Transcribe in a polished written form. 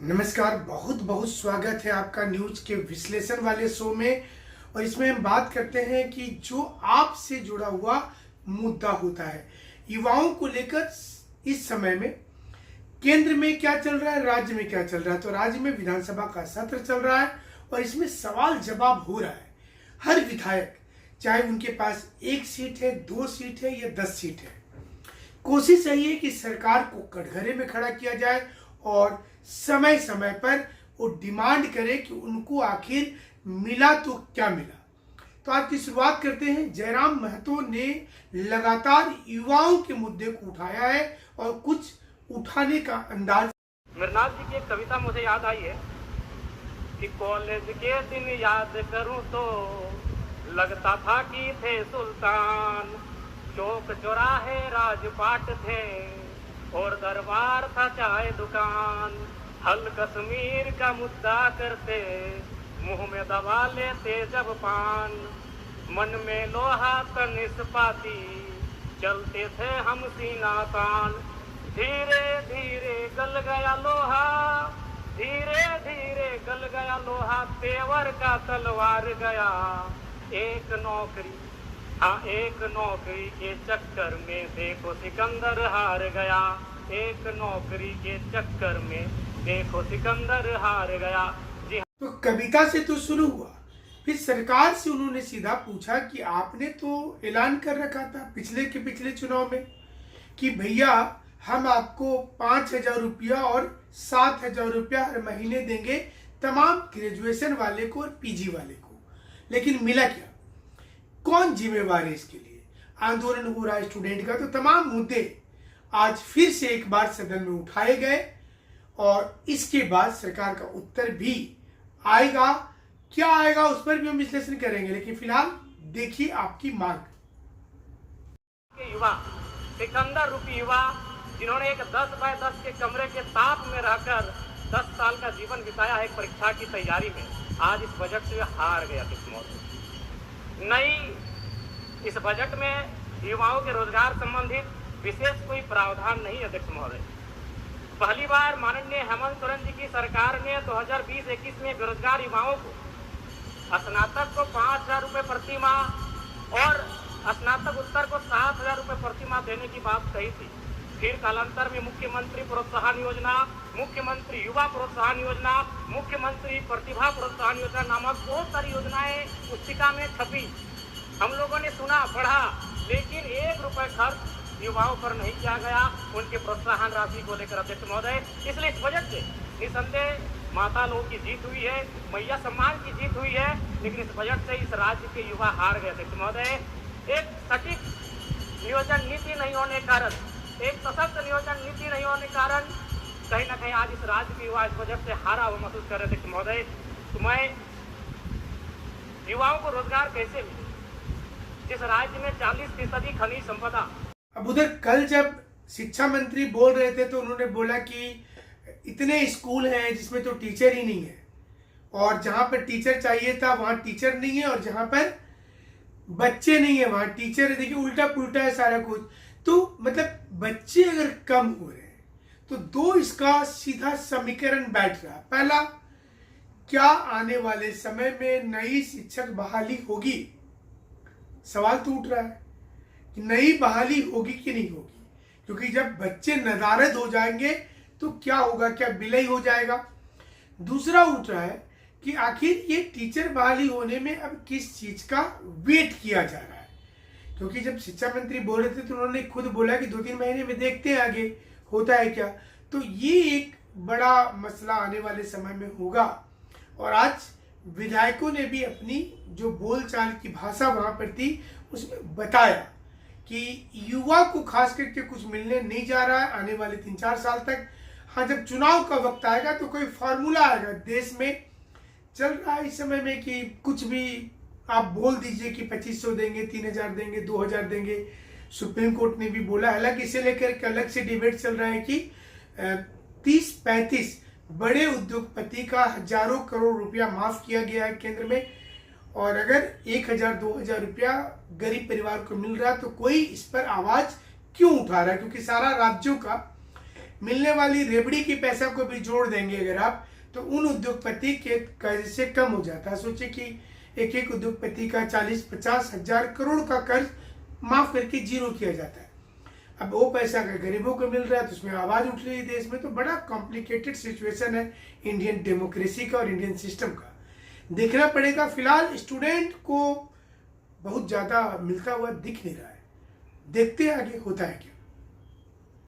नमस्कार, बहुत बहुत स्वागत है आपका न्यूज के विश्लेषण वाले शो में। और इसमें हम बात करते हैं कि जो आपसे जुड़ा हुआ मुद्दा होता है युवाओं को लेकर। इस समय में केंद्र में क्या चल रहा है, राज्य में क्या चल रहा है। तो राज्य में विधानसभा का सत्र चल रहा है और इसमें सवाल जवाब हो रहा है। हर विधायक, चाहे उनके पास 1 सीट है, 2 सीट है या 10 सीट है, कोशिश यही है कि सरकार को कटघरे में खड़ा किया जाए और समय समय पर वो डिमांड करे कि उनको आखिर मिला तो क्या मिला। तो आज की शुरुआत करते हैं। जयराम महतो ने लगातार युवाओं के मुद्दे को उठाया है और कुछ उठाने का अंदाज। मृणाल जी की एक कविता मुझे याद आई है कि कॉलेज के दिन याद करूं तो लगता था कि थे सुल्तान, चौक चौराहे राजपाट थे और दरबार था चाय दुकान। हल कश्मीर का मुद्दा करते मुंह में दबा लेते जब पान, मन में लोहा तनिस्पाती चलते थे हम सीना तान। धीरे धीरे गल गया लोहा, धीरे धीरे गल गया लोहा, तेवर का तलवार गया। एक नौकरी, हाँ एक नौकरी के चक्कर में देखो सिकंदर हार गया। एक नौकरी के चक्कर में देखो सिकंदर हार गया। जी तो कविता से तो शुरू हुआ, फिर सरकार से उन्होंने सीधा पूछा कि आपने तो ऐलान कर रखा था पिछले चुनाव में कि भैया हम आपको 5,000 रुपया और 7,000 रुपया हर महीने देंगे तमाम ग्रेजुएशन वाले को और पीजी वाले को। लेकिन मिला क्या? कौन जिम्मेवार है इसके लिए? आंदोलन हो रहा है स्टूडेंट का। तो तमाम मुद्दे आज फिर से एक बार सदन में उठाए गए और इसके बाद सरकार का उत्तर भी आएगा। क्या आएगा उस पर भी हम विश्लेषण करेंगे, लेकिन फिलहाल देखिए आपकी मांग। युवा, सिकंदर रूपी युवा जिन्होंने एक 10 बाय 10 के कमरे के ताप में रहकर 10 साल का जीवन बिताया है एक परीक्षा की तैयारी में, आज इस बजट से हार गया किस्मत। नई इस बजट में युवाओं के रोजगार संबंधित विशेष कोई प्रावधान नहीं है अध्यक्ष महोदय। पहली बार माननीय हेमंत सोरेन जी की सरकार ने 2020-21 में बेरोजगार युवाओं को स्नातक को 5,000 रुपये प्रति माह और स्नातक उत्तर को 7,000 रुपये प्रति माह देने की बात कही थी। फिर कालांतर में मुख्यमंत्री प्रोत्साहन योजना, मुख्यमंत्री युवा प्रोत्साहन योजना, मुख्यमंत्री प्रतिभा प्रोत्साहन योजना नामक बहुत सारी योजनाएं पुस्तिका में छपी। हम लोगों ने सुना, पढ़ा, लेकिन 1 रुपये खर्च युवाओं पर नहीं किया गया उनके प्रोत्साहन राशि को लेकर अध्यक्ष महोदय। इसलिए इस बजट से निसंदेह माता लोगों की जीत हुई है, मैया सम्मान की जीत हुई है, लेकिन इस बजट से इस राज्य के युवा हार गए अध्यक्ष महोदय। एक सटीक नियोजन नीति नहीं होने के कारण, एक सशक्त नियोजन नीति नहीं होने के कारण कहीं ना कहीं आज इस राज्य के युवा इस बजट से हारा हुआ महसूस कर रहे थे महोदय। तो मैं युवाओं को रोजगार कैसे मिले जिस राज्य में 40% खनिज संपदा। अब उधर कल जब शिक्षा मंत्री बोल रहे थे तो उन्होंने बोला कि इतने स्कूल हैं जिसमें तो टीचर ही नहीं है, और जहां पर टीचर चाहिए था वहां टीचर नहीं है, और जहां पर बच्चे नहीं है वहां टीचर है। देखिए उल्टा पुल्टा है सारा कुछ। तो मतलब बच्चे अगर कम हो रहे हैं तो दो इसका सीधा समीकरण बैठ रहा है। पहला, क्या आने वाले समय में नई शिक्षक बहाली होगी? सवाल तो उठ रहा है कि नई बहाली होगी कि नहीं होगी, क्योंकि जब बच्चे नदारद हो जाएंगे तो क्या होगा, क्या विलय हो जाएगा। दूसरा उठ रहा है कि आखिर ये टीचर बहाली होने में अब किस चीज का वेट किया जा रहा है, क्योंकि जब शिक्षा मंत्री बोल रहे थे तो उन्होंने खुद बोला कि 2-3 महीने में देखते हैं आगे होता है क्या। तो ये एक बड़ा मसला आने वाले समय में होगा। और आज विधायकों ने भी अपनी जो बोलचाल की भाषा वहां पर थी उसमें बताया कि युवा को खास करके कुछ मिलने नहीं जा रहा है आने वाले 3-4 साल तक। हाँ, जब चुनाव का वक्त आएगा तो कोई फार्मूला आएगा। देश में चल रहा है इस समय में कि कुछ भी आप बोल दीजिए कि 2,500 देंगे, 3,000 देंगे, 2,000 देंगे। सुप्रीम कोर्ट ने भी बोला, हालांकि इसे लेकर अलग से डिबेट चल रहा है कि 30-35 बड़े उद्योगपति का हजारों करोड़ रुपया माफ किया गया है केंद्र में, और अगर 1,000-2,000 रुपया गरीब परिवार को मिल रहा है तो कोई इस पर आवाज क्यों उठा रहा है? क्योंकि सारा राज्यों का मिलने वाली रेबड़ी की पैसा को भी जोड़ देंगे अगर आप, तो उन उद्योगपति के कर्ज से कम हो जाता है। सोचिए कि एक एक उद्योगपति का 40-50 हजार करोड़ का कर्ज माफ करके जीरो किया जाता है। अब वो पैसा अगर गरीबों को मिल रहा है तो उसमें आवाज उठ रही है देश में। तो बड़ा कॉम्प्लिकेटेड सिचुएशन है इंडियन डेमोक्रेसी का और इंडियन सिस्टम का। देखना पड़ेगा। फिलहाल स्टूडेंट को बहुत ज्यादा मिलता हुआ दिख नहीं रहा है। देखते हैं आगे होता है क्या।